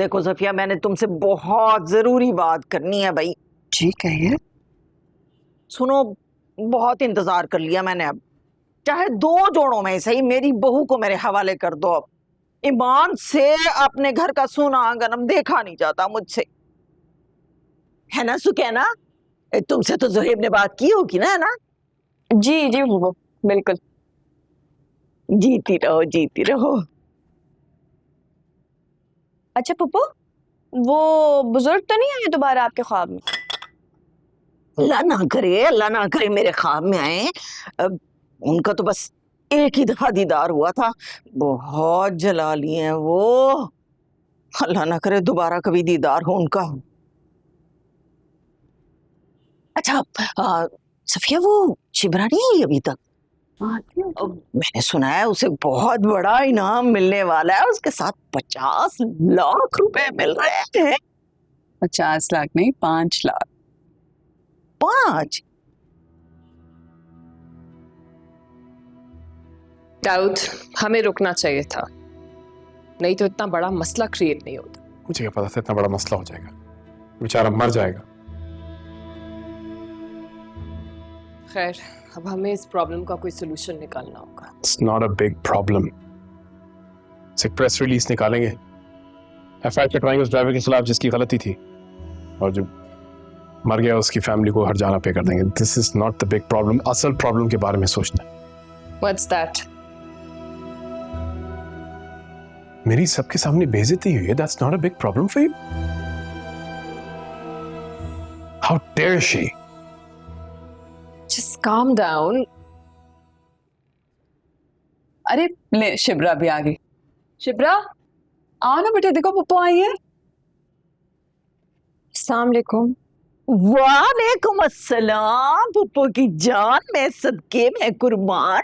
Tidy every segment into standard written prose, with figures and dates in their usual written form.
देखो सफिया, मैंने तुमसे बहुत जरूरी बात करनी है भाई। जी कहिए। सुनो, बहुत इंतजार कर लिया मैंने। अब चाहे 2 जोड़ों में सही मेरी बहू को मेरे हवाले कर दो। अब ईमान से अपने घर का सोना आंगन देखा नहीं जाता मुझसे, है ना सुकैना? तुमसे तो जोहेब ने बात की होगी ना, है ना? जी जी वो बिल्कुल। जीती रहो जीती रहो। अच्छा पप्पू, वो बुजुर्ग तो नहीं आए दोबारा आपके ख्वाब में? अल्लाह ना करे, अल्लाह ना करे मेरे ख्वाब में आए। उनका तो बस एक ही दफा दीदार हुआ था, बहुत जलाली हैं वो। अल्लाह ना करे दोबारा कभी दीदार हो उनका। अच्छा, सफिया वो शिबरा नहीं आई अभी तक? मैंने सुना है उसे बहुत बड़ा इनाम मिलने वाला है, उसके साथ 50 लाख रुपए मिल रहे हैं। 50 लाख नहीं, 5 लाख। 5? दाऊद, हमें रुकना चाहिए था, नहीं तो इतना बड़ा मसला क्रिएट नहीं होता। मुझे क्या पता था इतना बड़ा मसला हो जाएगा, बेचारा मर जाएगा। खैर, अब हमें इस प्रॉब्लम का कोई सोल्यूशन निकालना होगा। It's not a big problem. एक प्रेस रिलीज निकालेंगे, एफआईआर कटवाएंगे उस ड्राइवर के खिलाफ जिसकी गलती थी, और जो मर गया उसकी फैमिली को हर्जाना पे कर देंगे। This is not the big problem. असल प्रॉब्लम के बारे में सोचना है। What's that? मेरी सबके सामने बेइज्जती हुई है। That's not a big problem for you? How dare she? Just calm down. अरे ले, शिब्रा भी आ गई। शिब्रा आओ ना बेटा, देखो पप्पू आई है। अस्सलाम वालेकुम। वालेकुम अस्सलाम पप्पू की जान, मैं सदके में कुर्बान।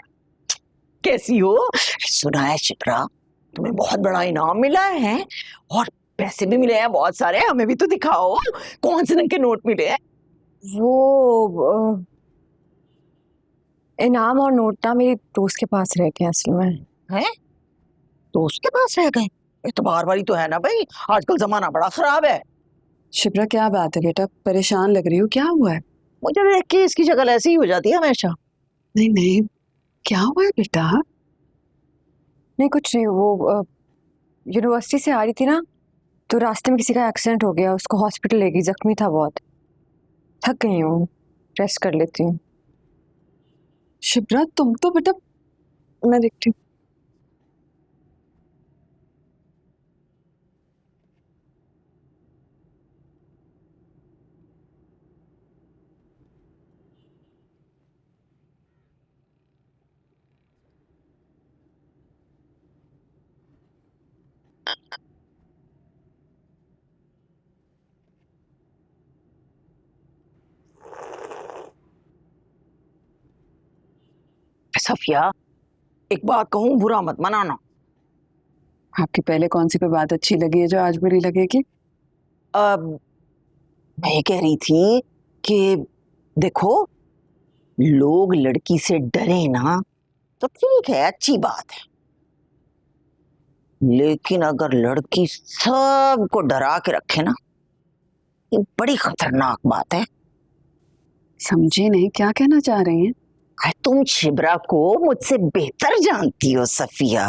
कैसी हो? सुना है शिप्रा तुम्हें बहुत बड़ा इनाम मिला है, और पैसे भी मिले हैं बहुत सारे। हमें भी तो दिखाओ, कौन से रंग के नोट मिले हैं? वो इनाम और नोट ना मेरी दोस्त के पास रह गए असल में। हैं? तो उसके पास रह गए? एतबार वाली तो है ना भाई, आजकल जमाना बड़ा खराब है। शिब्रा क्या बात है बेटा, परेशान लग रही हो, क्या हुआ है? मुझे देख के इसकी शक्ल ऐसी ही हो जाती है हमेशा। नहीं नहीं, क्या हुआ है बेटा? नहीं कुछ नहीं, वो यूनिवर्सिटी से आ रही थी ना, तो रास्ते में किसी का एक्सीडेंट हो गया, उसको हॉस्पिटल ले गई, जख्मी था बहुत। थक गई हूँ, रेस्ट कर लेती हूँ। शिब्रा तुम तो बेटा, मैं देखती हूँ। सफिया, एक बात कहूँ, बुरा मत मनाना। आपकी पहले कौन सी कोई बात अच्छी लगी है जो आज बुरी लगेगी? अब मैं ये कह रही थी कि देखो, लोग लड़की से डरे ना तो ठीक है, अच्छी बात है, लेकिन अगर लड़की सबको डरा के रखे ना, ये बड़ी खतरनाक बात है। समझे नहीं, क्या कहना चाह रही हैं? तुम शिबरा को मुझसे बेहतर जानती हो सफिया,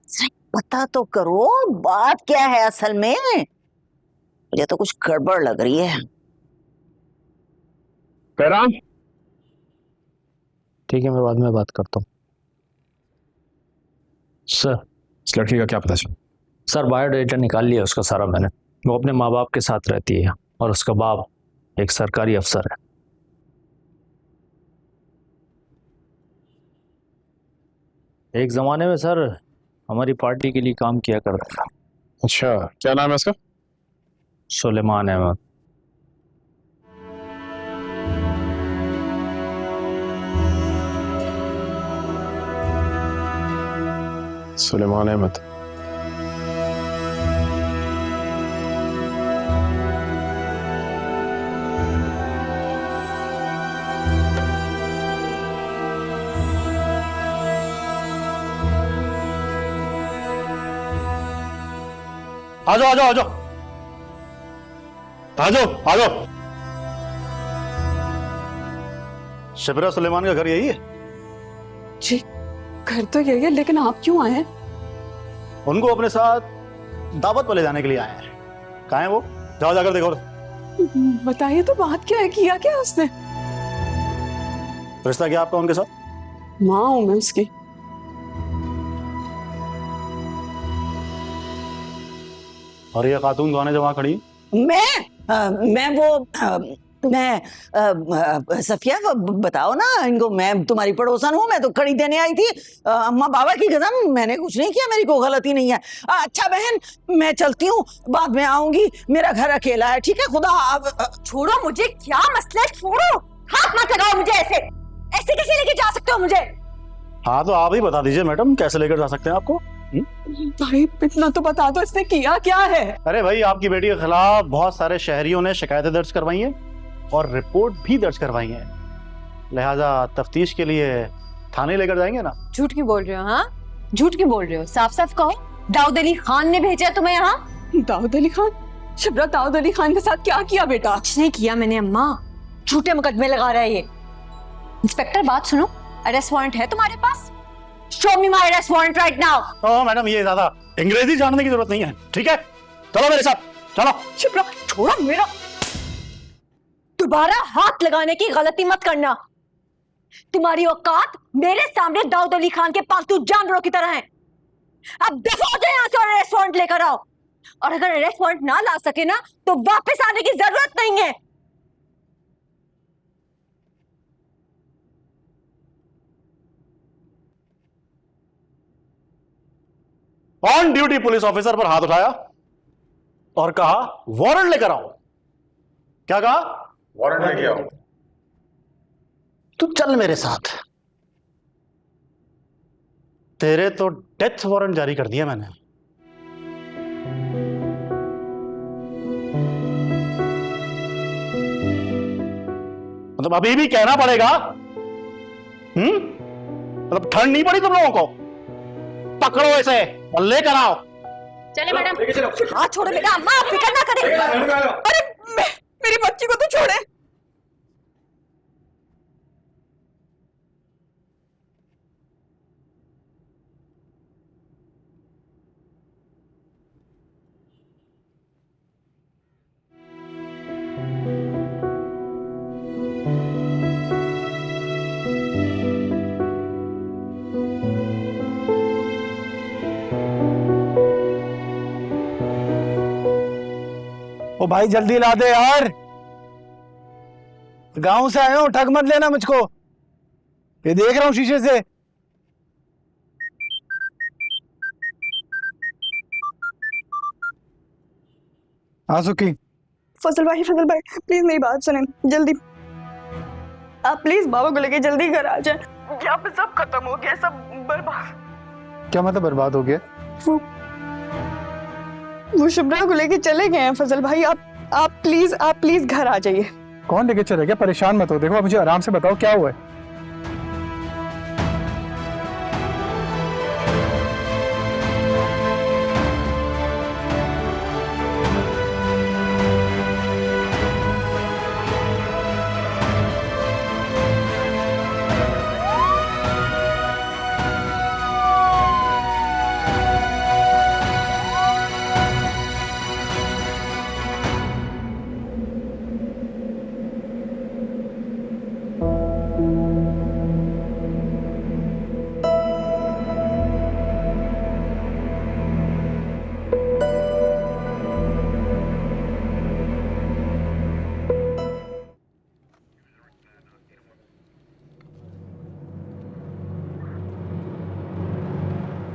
जरा पता तो करो बात क्या है असल में। मुझे तो कुछ गड़बड़ लग रही है। पैराम, ठीक है, मैं बाद में बात करता हूँ। सर, इस लड़की का क्या पता चला? सर बायोडाटा निकाल लिया उसका सारा मैंने। वो अपने माँ बाप के साथ रहती है और उसका बाप एक सरकारी अफसर है। एक ज़माने में सर हमारी पार्टी के लिए काम किया करता था। अच्छा, क्या नाम है इसका? सुलेमान अहमद। सुलेमान अहमद। आ जाओ आ जाओ आ जाओ आ जाओ आ जाओ। शिबरा सुलेमान का घर यही है? जी घर तो यही है, लेकिन आप क्यों आए हैं? उनको अपने साथ दावत पर ले जाने के लिए आए हैं। कहाँ है वो? जाओ जाकर देखो। बताइए तो बात क्या है, किया क्या उसने? रिश्ता क्या आपका उनके साथ? माँ हूं मैं उसकी। और ये खातून कौन है जो वहां खड़ी है? सफिया बताओ ना इनको, मैं तुम्हारी पड़ोसन हूँ, मैं तो कड़ी देने आई थी। अम्मा बाबा की कसम मैंने कुछ नहीं किया, मेरी कोई गलती नहीं है। अच्छा बहन मैं चलती हूँ, बाद में आऊंगी, मेरा घर अकेला है, ठीक है? खुदा छोड़ो मुझे, क्या मसला है? छोड़ो, हाथ मत लगाओ मुझे, ऐसे ऐसे कैसे लेके जा सकते हो मुझे? हाँ तो आप ही बता दीजिए मैडम, कैसे लेकर जा सकते हैं आपको? भाई इतना तो बता दो, इसने किया क्या है? अरे भाई, आपकी बेटी के खिलाफ बहुत सारे शहरियों ने शिकायतें दर्ज करवाई हैं और रिपोर्ट भी दर्ज करवाई है, लिहाजा तफ्तीश के लिए थाने लेकर जाएंगे ना। झूठ क्यों बोल रहे हो? हाँ झूठ क्यों बोल रहे हो? साफ साफ कहो, दाऊद अली खान ने भेजा है तुम्हें यहाँ? दाऊद अली खान? शिब्रा दाऊद अली खान के साथ क्या किया बेटा? कुछ नहीं किया मैंने अम्मा, झूठे मुकदमे लगा रहा है ये। इंस्पेक्टर बात सुनो, अरेस्ट वारंट है तुम्हारे पास? Show me my arrest warrant right now. Oh madam, ये ज्यादा अंग्रेजी जानने की जरूरत नहीं है, ठीक है? चलो मेरे साथ चलो। शिब्रा छोड़ो मेरा, दोबारा हाथ लगाने की गलती मत करना। तुम्हारी औकात मेरे सामने दाऊद अली खान के पालतू जानवरों की तरह है। अब दफा हो जाए यहाँ से और अरेस्ट वारंट लेकर आओ, और अगर अरेस्ट वारंट ना ला सके ना तो वापस आने की जरूरत नहीं है। ऑन ड्यूटी पुलिस ऑफिसर पर हाथ उठाया और कहा वारंट लेकर आओ। क्या कहा? वारंट लेके आओ। तू चल मेरे साथ, तेरे तो डेथ वारंट जारी कर दिया मैंने। मतलब अभी भी कहना पड़ेगा? मतलब ठंड नहीं पड़ी तुम लोगों को? पकड़ो इसे और लेकर आओ। चले मैडम, हाथ छोड़ो बेटा, अम्मा आप फिक्र ना करें। अरे मेरी बच्ची को तो छोड़े। ओ भाई जल्दी ला दे यार, गांव से आया हूं, ठग मत लेना मुझको, ये देख रहा हूं शीशे से। हाँ सुखी। फजल भाई प्लीज मेरी बात सुने जल्दी, आप प्लीज बाबा को लेके जल्दी घर आ जाए। यहाँ पे सब खत्म हो गया, सब बर्बाद। क्या मतलब बर्बाद हो गया? वो शुभ्रा को लेके चले गए हैं फजल भाई, आप प्लीज घर आ जाइए। कौन लेके चले गया? परेशान मत हो, देखो आप मुझे आराम से बताओ क्या हुआ है।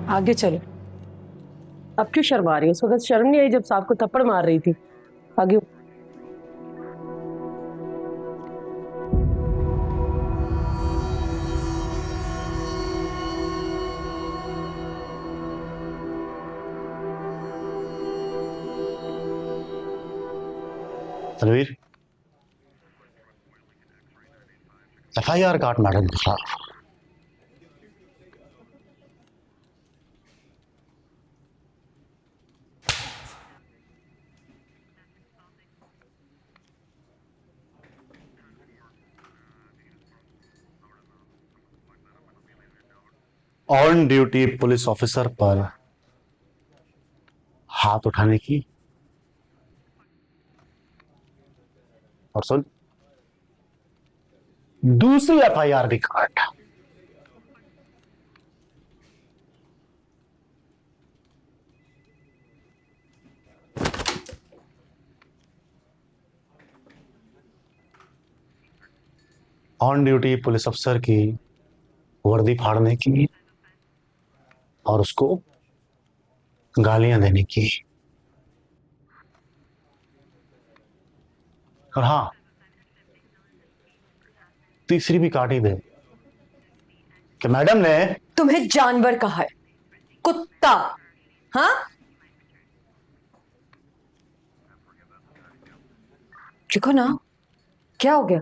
आगे चलो। अब क्यों शर्मा रही हो? उस वक्त शर्म नहीं आई जब साहब को थप्पड़ मार रही थी? आगे। तनवीर, FIR काट मैडम के खिलाफ। ऑन ड्यूटी पुलिस ऑफिसर पर हाथ उठाने की, और सुन, दूसरी एफआईआर भी काट। ऑन ड्यूटी पुलिस अफसर की वर्दी फाड़ने की और उसको गालियां देने की। और हाँ, तीसरी भी काट ही दे कि मैडम ने तुम्हें जानवर कहा है, कुत्ता। हाँ, देखो ना, क्या हो गया?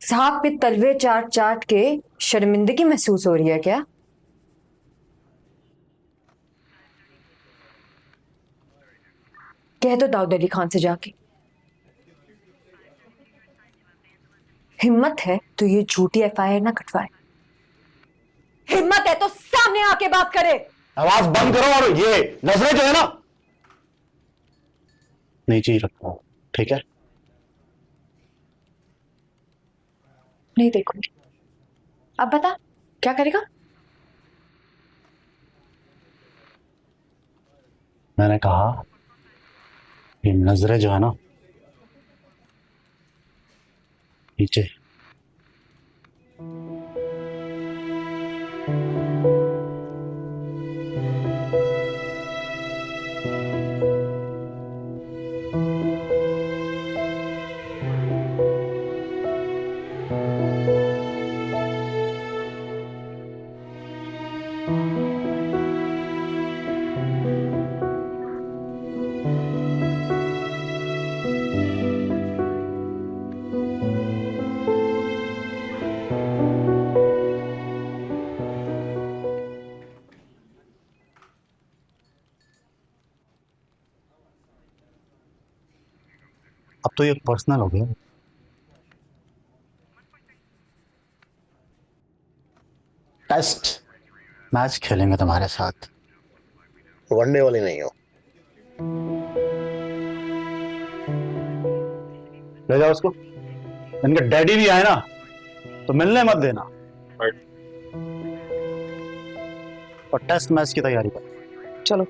साहब पे तलवे चाट चाट के शर्मिंदगी महसूस हो रही है क्या? कह दो दाऊद अली खान से जाके, हिम्मत है तो ये झूठी एफआईआर ना कटवाए। हिम्मत है तो सामने आके बात करे। आवाज बंद करो और ये नजरें जो है ना नीचे ही रखो, ठीक है? नहीं देखूंगी। अब बता क्या करेगा? मैंने कहा ये नजरें जो है ना नीचे। अब तो ये पर्सनल हो गया। टेस्ट मैच खेलेंगे तुम्हारे साथ, वनडे वाली नहीं हो। ले जाओ उसको। इनके डैडी भी आए ना तो मिलने मत देना। और टेस्ट मैच की तैयारी कर। चलो।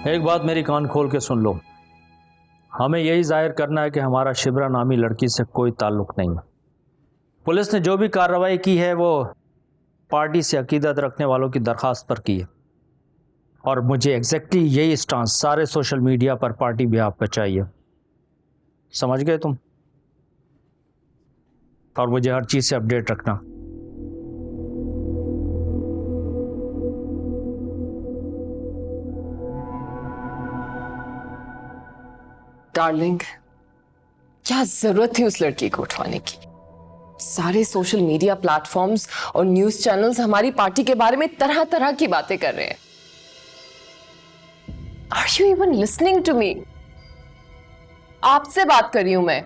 एक बात मेरी कान खोल के सुन लो, हमें यही जाहिर करना है कि हमारा शिब्रा नामी लड़की से कोई ताल्लुक नहीं है। पुलिस ने जो भी कार्रवाई की है वो पार्टी से अकीदत रखने वालों की दरख्वास्त पर की है, और मुझे एग्जैक्टली यही स्टांस सारे सोशल मीडिया पर पार्टी भी आप पे चाहिए। समझ गए तुम? और मुझे हर चीज़ से अपडेट रखना। डार्लिंग, क्या जरूरत थी उस लड़की को उठवाने की? सारे सोशल मीडिया प्लेटफॉर्म्स और न्यूज चैनल्स हमारी पार्टी के बारे में तरह तरह की बातें कर रहे हैं। Are you even listening to me? आपसे बात कर रही हूं मैं।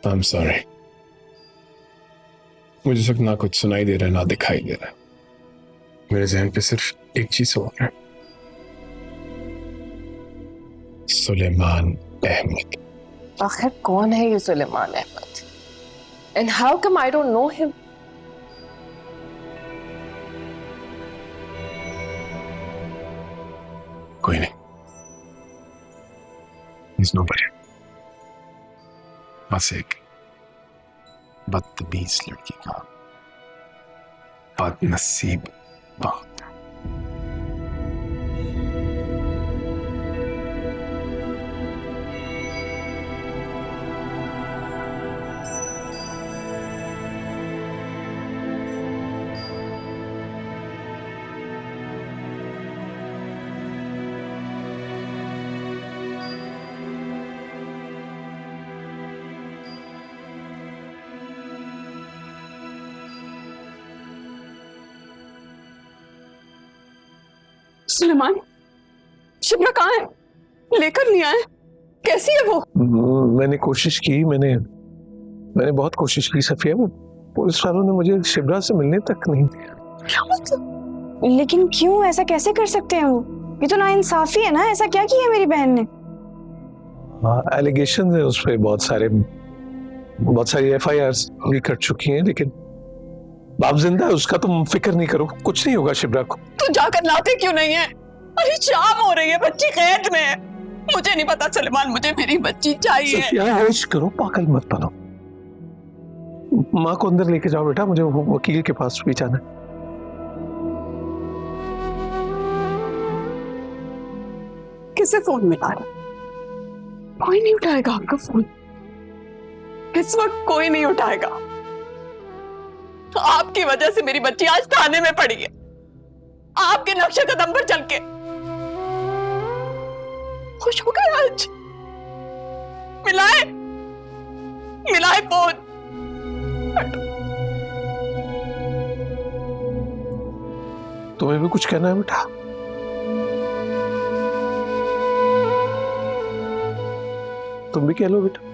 I'm sorry. मुझे इस वक्त ना कुछ सुनाई दे रहा है ना दिखाई दे रहा है। मेरे जहन पे सिर्फ एक चीज हो रहा है, सुलेमान अहमद। आखिर कौन है ये Suleman Ahmed? And how come I don't know him? कोई नहीं, He's nobody. बस एक बदतमीज लड़की का बदनसीब बात। सुलेमान, शिप्रा कहाँ है? लेकर नहीं आए? कैसी है वो? मैंने कोशिश की, मैंने बहुत कोशिश की सफिया, वो पुलिस वालों ने मुझे शिप्रा से मिलने तक नहीं दिया। क्या मतलब? लेकिन क्यों? ऐसा कैसे कर सकते हैं वो? ये तो नाइंसाफी है ना। ऐसा क्या किया मेरी बहन ने? एलिगेशन है उस पर बहुत सारी FIRs भी कर चुकी हैं, लेकिन बाप जिंदा है उसका, तुम फिक्र नहीं करो, कुछ नहीं होगा शिप्रा को। तो जाकर लाते क्यों नहीं है? अरे शाम हो रही है, बच्ची कैद में है। मुझे नहीं पता सुलेमान, मुझे मेरी बच्ची चाहिए। सफिया ऐश करो, पागल मत बनो। माँ को अंदर लेके जाओ बेटा, मुझे वकील के पास भी जाना है। किसे फोन मिला रहा? कोई नहीं उठाएगा आपका फोन। इस वक्त कोई नहीं उठाएगा। आपकी वजह से मेरी बच्ची आज थाने में पड़ी है, आपके नक्शे कदम पर चल के। खुश हो गए आज? मिलाए फोन। तुम्हें भी कुछ कहना है बेटा? तुम भी कह लो बेटा।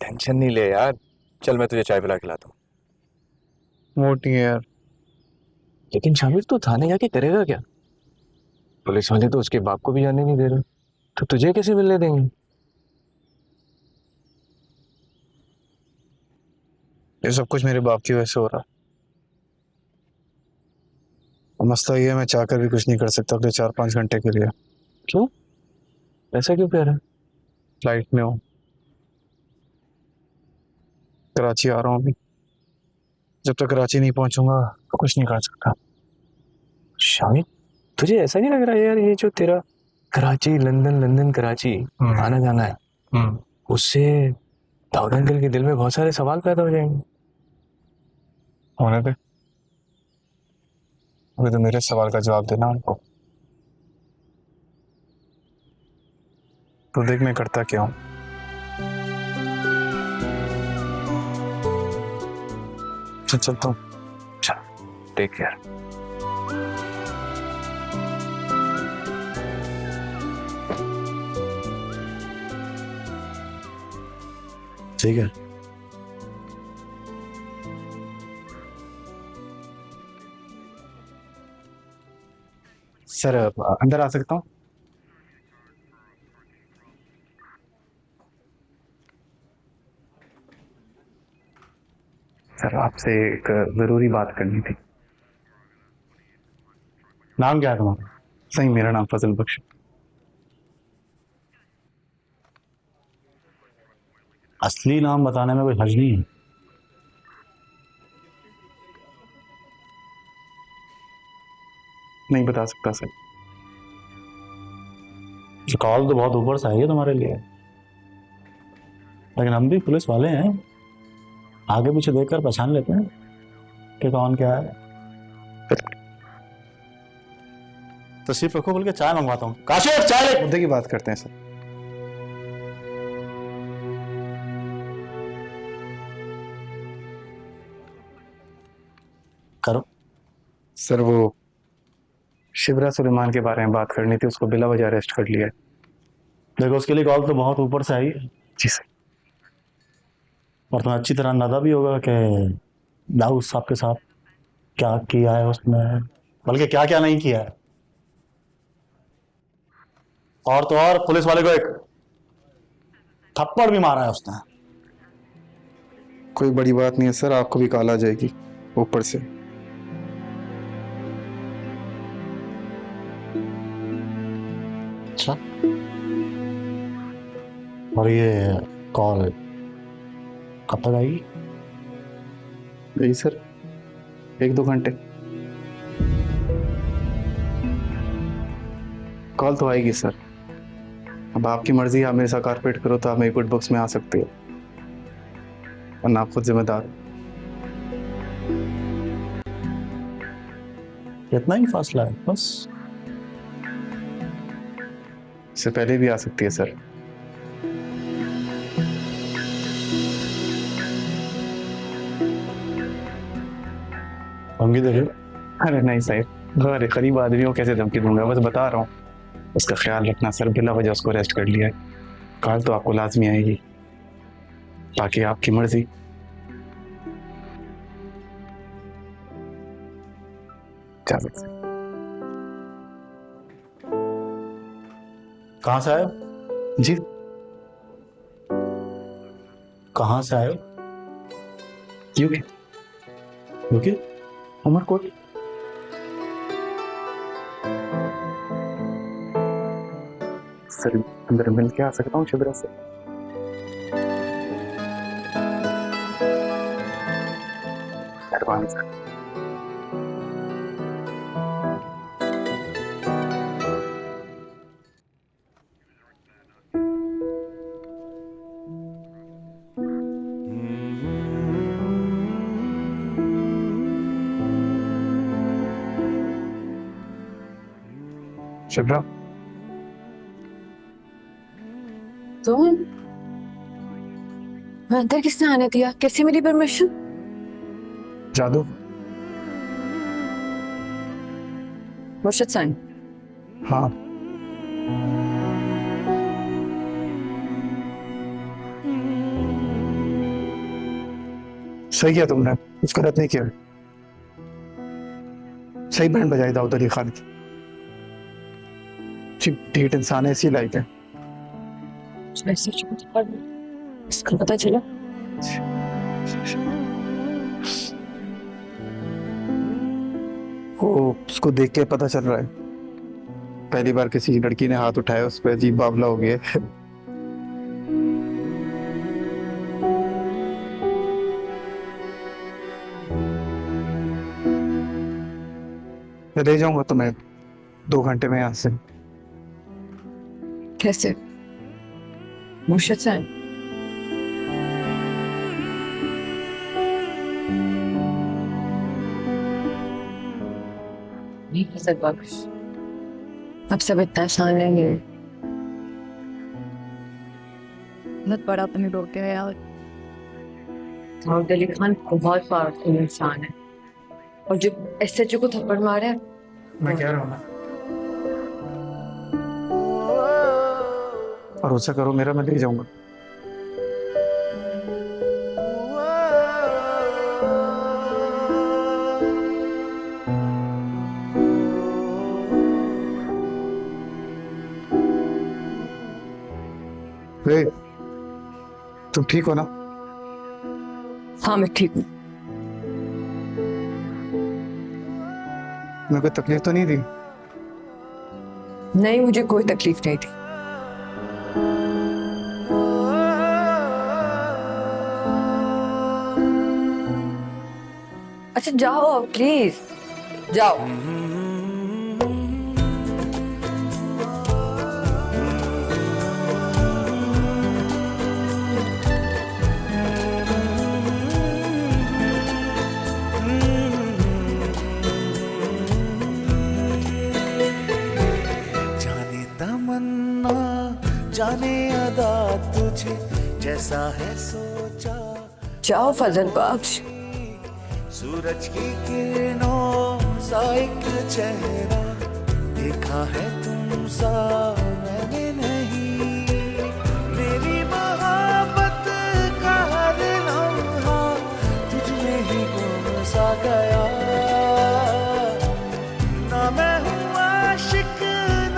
टेंशन नहीं ले यार, चल मैं तुझे चाय पिला के लाता हूँ। मोटी है यार। लेकिन शामिर तू थाने जाके करेगा क्या? पुलिस वाले तो उसके बाप को भी जाने नहीं दे रहे, तो तुझे कैसे मिलने देंगे? ये सब कुछ मेरे बाप की वजह से हो रहा है। और मसला ये है, मैं चाहकर भी कुछ नहीं कर सकता अगले 4-5 घंटे के लिए। क्यों? ऐसा क्यों कह रहा है? फ्लाइट में हूँ, कराची आ रहा हूँ अभी। जब तक कराची नहीं पहुंचूंगा तो कुछ नहीं कर सकता। शामिर तुझे ऐसा नहीं लग रहा है यार, ये जो तेरा कराची लंदन कराची आना जाना है, उससे दाऊद अंकल के दिल में बहुत सारे सवाल पैदा हो जाएंगे। होने दे, अभी तो मेरे सवाल का जवाब देना उनको। तो देख मैं करता क्या हूँ। चलता हूँ। Take care. ठीक है। सर अंदर आ सकता हूँ? सर आपसे एक जरूरी बात करनी थी। नाम क्या है तुम्हारा? सही, मेरा नाम फजल बख्श। असली नाम बताने में कोई हर्ज नहीं है। नहीं बता सकता सर। कॉल तो बहुत ऊपर से आई है तुम्हारे लिए, लेकिन हम भी पुलिस वाले हैं, आगे पीछे देखकर पहचान लेते हैं कि कौन क्या है। तशरीफ रखो, बोल के चाय मंगवाता हूँ। काशिफ चाय ले। मुद्दे की बात करते हैं सर। करो। सर वो शिबरा सुलेमान के बारे में बात करनी थी, उसको बिला वजह अरेस्ट कर लिया है। देखो उसके लिए कॉल तो बहुत ऊपर से आई है, जी सर। और तुम्हें अच्छी तरह अंदाजा भी होगा कि दाऊद साहब के साथ क्या किया है उसने, बल्कि क्या क्या नहीं किया है। और तो और पुलिस वाले को एक थप्पड़ भी मारा है उसने। कोई बड़ी बात नहीं है सर, आपको भी कॉल आ जाएगी ऊपर से। अच्छा, और ये कॉल कब तक आएगी? यही सर 1-2 घंटे। कॉल तो आएगी सर, अब आपकी मर्जी, आप मेरे साथ कारपेट करो तो आप मेरी गुड बुक्स में आ सकते हो, वरना आप खुद जिम्मेदार। इतना ही फासला है बस? इससे पहले भी आ सकती है सर। धमकी दे रहे हो? अरे नहीं साहब, अरे करीब आदमी को कैसे धमकी दूंगा, बस बता रहा हूँ। उसका ख्याल रखना सर, बिला वजह उसको अरेस्ट कर लिया है। कॉल तो आपको लाजमी आएगी, बाकी आपकी मर्जी। इजाजत से। कहाँ से आए हो? जी कहाँ से आए हो? यूके। यूके? उमरकोट? सर अंदर मिल के आ सकता हूँ शिबरा से? मेहरबानी सर। शिबरा, तो मैं अंदर किसने आने दिया? कैसे मेरी परमिशन? जादू। मुर्शिद साइन। हाँ सही किया तुमने, कुछ गलत नहीं किया। सही बैंड बजाई दाऊद अली खान की। ढीठ इंसान ऐसी लाइक है। इसका पता चला? वो उसको देख के पता चल रहा है, पहली बार किसी लड़की ने हाथ उठाया उस पर अजीब बावला हो गया। मैं ले जाऊंगा तुम्हें 2 घंटे में यहाँ से। कैसे? मुर्शिद साइन। नहीं कर सकता कुछ, अब सब इतना आसान है। बहुत बड़ा अपने लोग है यार। दाऊद अली खान बहुत पावरफुल इंसान है, और जो एसएचओ को थप्पड़ मारा है, मैं कह रहा हूँ ना, भरोसा करो मेरा, मैं ले जाऊंगा। वे, तुम ठीक हो ना? हाँ मैं ठीक हूँ। मैं कोई तकलीफ तो नहीं दी? नहीं, मुझे कोई तकलीफ नहीं थी। अच्छा जाओ प्लीज, जाओ। मुझे जैसा है सोचा। जाओ फजल बख्श। सूरज की किरणों सा एक चेहरा देखा है तुम सा मैंने नहीं। मेरी मोहब्बत का हर लम्हा तुझ में ही गुम सा गया। ना मैं हूँ आशिक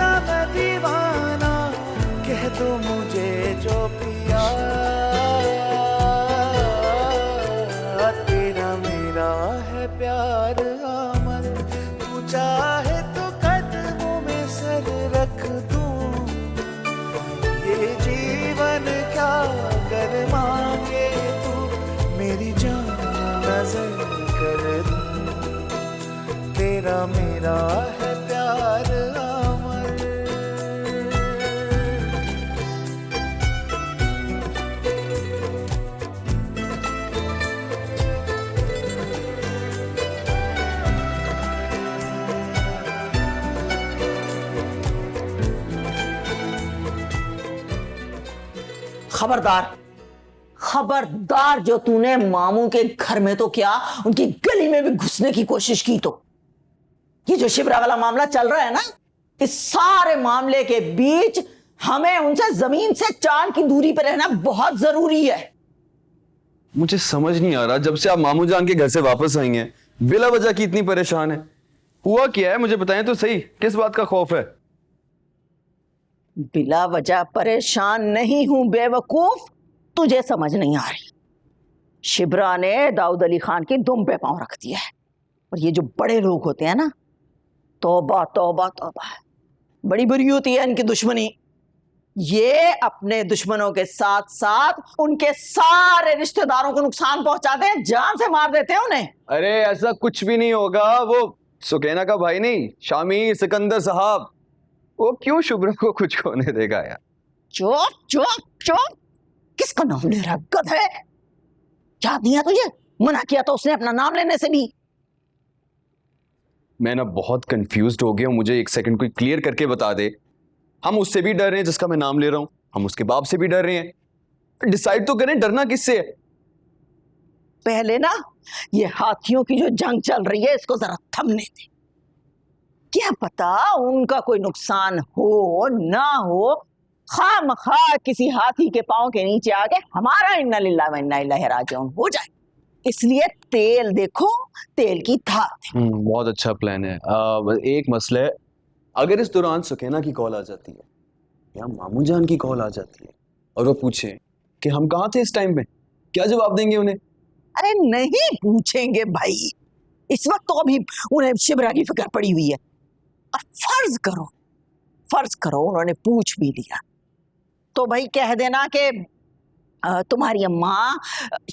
ना मैं दीवाना, कह दो मुझे जो पिया। तेरा मेरा है प्यार अमर, तू चाहे तो कदमों में सर रख दूं। ये जीवन क्या कर मांगे तू, मेरी जान नजर कर दूं। तेरा मेरा है प्यार अमर। खबरदार, खबरदार, जो तूने मामू के घर में तो क्या उनकी गली में भी घुसने की कोशिश की तो ये जो शिबरा वाला मामला चल रहा है ना, इस सारे मामले के बीच हमें उनसे जमीन से चांद की दूरी पर रहना बहुत जरूरी है। मुझे समझ नहीं आ रहा, जब से आप मामू जान के घर से वापस आई हैं बिला वजह की इतनी परेशान है। हुआ क्या है मुझे बताएं तो सही, किस बात का खौफ है? बिला वजह परेशान नहीं हूं बेवकूफ, तुझे समझ नहीं आ रही। शिबरा ने दाऊद अली खान की दुम पे पांव रख दिया है, और ये जो बड़े लोग होते हैं ना, तौबा तौबा तौबा, बड़ी बुरी होती है इनकी दुश्मनी। ये अपने दुश्मनों के साथ साथ उनके सारे रिश्तेदारों को नुकसान पहुंचाते हैं, जान से मार देते हैं उन्हें। अरे ऐसा कुछ भी नहीं होगा, वो सुकैना का भाई नहीं, शामी सिकंदर साहब, वो क्यों शुभ्रा को कुछ होने देगा यार। चुप चुप चुप, किसका नाम ले रहा गधे? क्या दिया तुझे? मना किया तो उसने अपना नाम लेने से भी। मैं ना बहुत कंफ्यूज्ड हो गया हूं, मुझे एक सेकंड कोई क्लियर करके बता दे। हम उससे भी डर रहे हैं जिसका मैं नाम ले रहा हूं, हम उसके बाप से भी डर रहे हैं। डिसाइड तो करें डरना किससे है। पहले ना ये हाथियों की जो जंग चल रही है इसको जरा थमने दे। क्या पता उनका कोई नुकसान हो ना हो, खामखा किसी हाथी के पांव के नीचे आके हमारा इन्ना लिल्लाह व इन्ना इलैहि राजिऊन हो जाए। इसलिए तेल देखो, तेल की धार। बहुत अच्छा प्लान है। एक मसला है, अगर इस दौरान सुकैना की कॉल आ जाती है या मामू जान की कॉल आ जाती है और वो पूछे कि हम कहाँ थे इस टाइम में, क्या जवाब देंगे उन्हें? अरे नहीं पूछेंगे भाई, इस वक्त तो अभी उन्हें शिबरा की फिक्र पड़ी हुई है। और फर्ज करो उन्होंने पूछ भी लिया तो भाई कह देना कि तुम्हारी अम्मा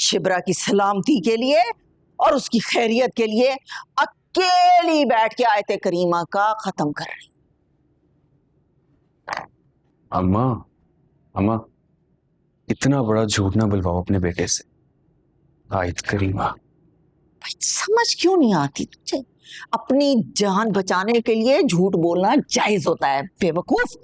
शिबरा की सलामती के लिए और उसकी खैरियत के लिए अकेली बैठ के आयत करीमा का खत्म कर रही। अम्मा इतना बड़ा झूठ ना बुलवाओ अपने बेटे से। आयत करीमा भाई समझ क्यों नहीं आती तुझे? अपनी जान बचाने के लिए झूठ बोलना जायज होता है बेवकूफ।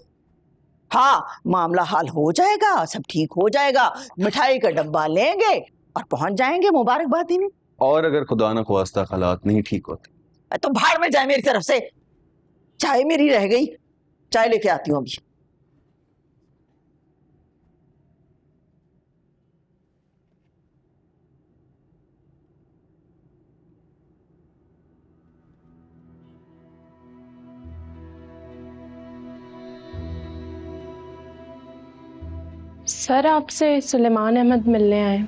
हाँ, मामला हल हो जाएगा, सब ठीक हो जाएगा, मिठाई का डब्बा लेंगे और पहुंच जाएंगे मुबारकबाद देने। और अगर खुदा न ख्वास्ता हालात नहीं ठीक होते तो भाड़ में जाए मेरी तरफ से। चाय मेरी रह गई, चाय लेके आती हूँ अभी। सर आपसे सुलेमान अहमद मिलने आए।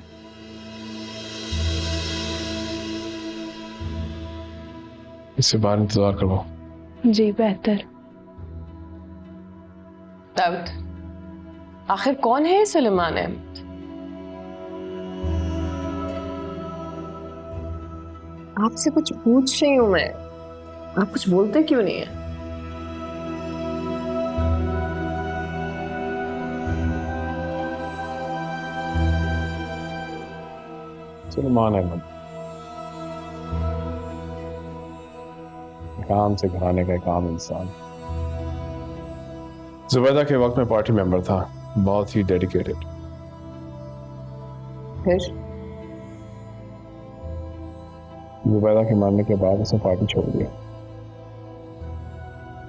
इससे बाहर इंतजार करवाओ। जी बेहतर। दाऊद, आखिर कौन है सुलेमान अहमद? आपसे कुछ पूछ रही हूं मैं, आप कुछ बोलते क्यों नहीं है? सुलेमान अहमद काम से घराने का एक आम इंसान, जुबैदा के वक्त में पार्टी मेंबर था, बहुत ही डेडिकेटेड, फिर जुबैदा के मारने के बाद उसने पार्टी छोड़ दिया।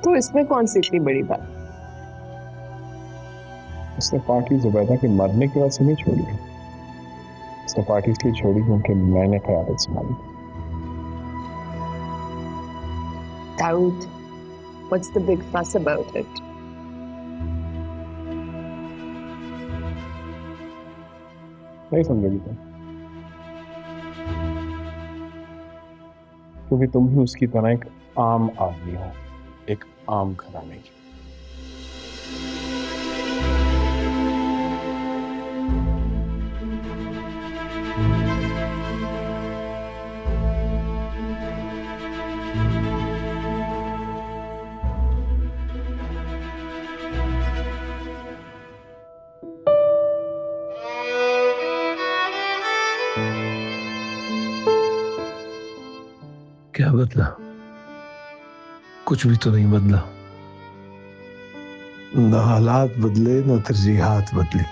तो इसमें कौन सी इतनी बड़ी बात? उसने पार्टी जुबैदा के मरने के बाद से नहीं छोड़ी। उसने पार्टी इसलिए छोड़ी क्योंकि मैंने क़यादत संभाली। Daud, what's the big fuss about it? नहीं समझेगी तुम, क्योंकि तुम भी उसकी तरह एक आम आदमी हो, एक आम घराने की। क्या बदला? कुछ भी तो नहीं बदला। न हालात बदले न तरजीहात बदली।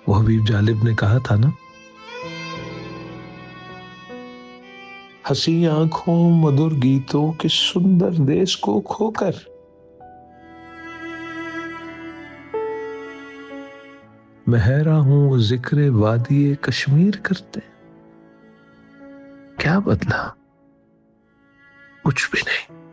वो हबीब जालिब ने कहा था ना, हंसी आंखों मधुर गीतों के सुंदर देश को खोकर मैं हैरान हूं जिक्र वादी कश्मीर करते। क्या बदला? कुछ भी नहीं।